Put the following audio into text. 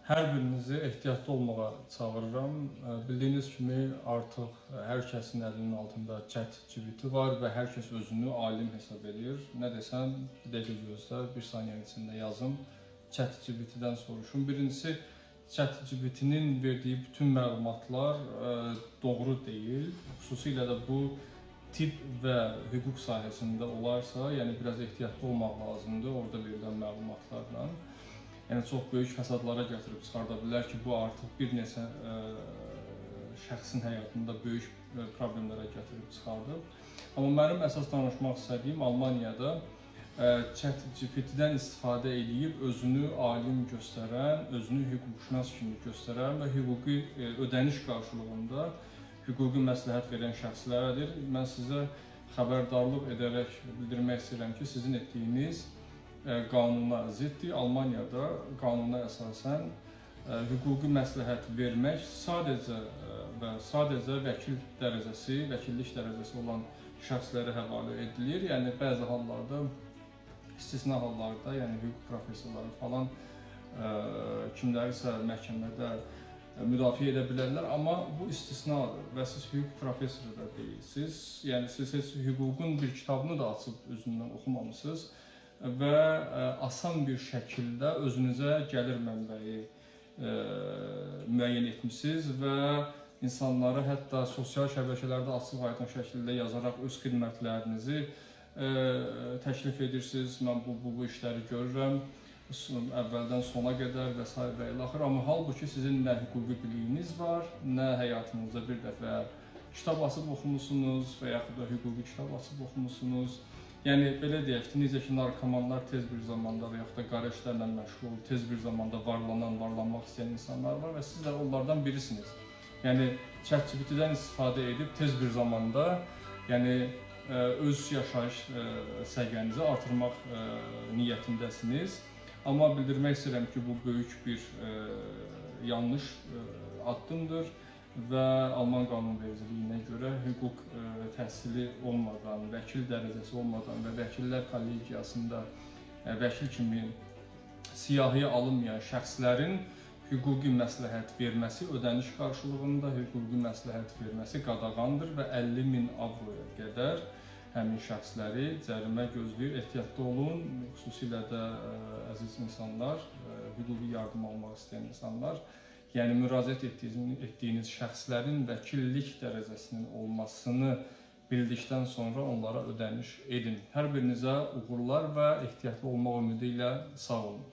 Hər birinizi ehtiyatlı olmağa çağırıram. Bildiyiniz kimi artıq hər kəsin əlinin altında ChatGPT var və hər kəs özünü alim hesab edir. Nə desəm, bir dəqiqə gözlə, bir saniyənin içində yazım, ChatGPT-dən soruşum. Birincisi, ChatGPT-nin verdiyi bütün məlumatlar doğru deyil. Xüsusilə də bu tibb və hüquq sahəsində olarsa, yəni biraz ehtiyatlı olmaq lazımdır orada verilən məlumatlarla. Yəni çox böyük fəsadlara gətirib çıxarda bilər ki, bu artıq bir neçə şəxsin həyatında böyük problemlərə gətirib çıxardıb. Amma mənim əsas danışmaq istədiyim Almaniyada ChatGPT-dən istifadə edib özünü alim göstərən, özünü hüquqşünas kimi göstərən və hüquqi ödəniş qarşılığında hüquqi məsləhət verən şəxslərdir. Mən sizə xəbərdarlıq edərək bildirmək istəyirəm ki, sizin etdiyiniz qanuna ziddir. Almaniyada qanuna əsasən hüquqi məsləhət vermək sadəcə və sadəcə vəkillik dərəcəsi olan şəxslərə həvalə edilir. Yəni bəzi hallarda, istisna hallarda, yəni hüquq professorları falan kimlərisə məhkəmədə müdafiə edə bilərlər, amma bu istisnadır və siz hüquq professoru da deyilsiniz. Yəni siz heç hüququn bir kitabını da açıb özündən oxumamısınız və asan bir şəkildə özünüzə gəlir mənbəyi müəyyən etmişsiniz və insanlara hətta sosial şəbəkələrdə açıq-aydın şəkildə yazaraq öz xidmətlərinizi təklif edirsiniz. Mən bu işləri görürəm əvvəldən sona qədər və s. və ilaxır. Amma halbuki sizin nə hüquqi biliyiniz var, nə həyatınızda bir dəfə kitab açıb oxumusunuz və yaxud da hüquqi kitab açıb oxumusunuz. Yəni, belə deyək ki, necə ki, narkomanlar tez bir zamanda və yaxud da qara işlərlə məşğul, tez bir zamanda varlanmaq istəyən insanlar var və siz də onlardan birisiniz. Yəni, ChatGPT-dən istifadə edib tez bir zamanda öz yaşayış səviyyənizi artırmaq niyyətindəsiniz. Amma bildirmək istəyirəm ki, bu böyük bir yanlış addımdır və Alman qanunvericiliyinə görə hüquq təhsili olmadan, vəkil dərəcəsi olmadan və vəkillər kollegiyasında vəkil kimi siyahıya alınmayan şəxslərin hüquqi məsləhət verməsi, ödəniş qarşılığında hüquqi məsləhət verməsi qadağandır və 50.000 avroya qədər həmin şəxsləri cərimə gözləyir. Ehtiyatlı olun, xüsusilə də əziz insanlar, hüquqi yardım almaq istəyən insanlar. Yəni, müraciət etdiyiniz şəxslərin vəkillik dərəcəsinin olmasını bildikdən sonra onlara ödəniş edin. Hər birinizə uğurlar və ehtiyatlı olmaq ümidi ilə sağ olun.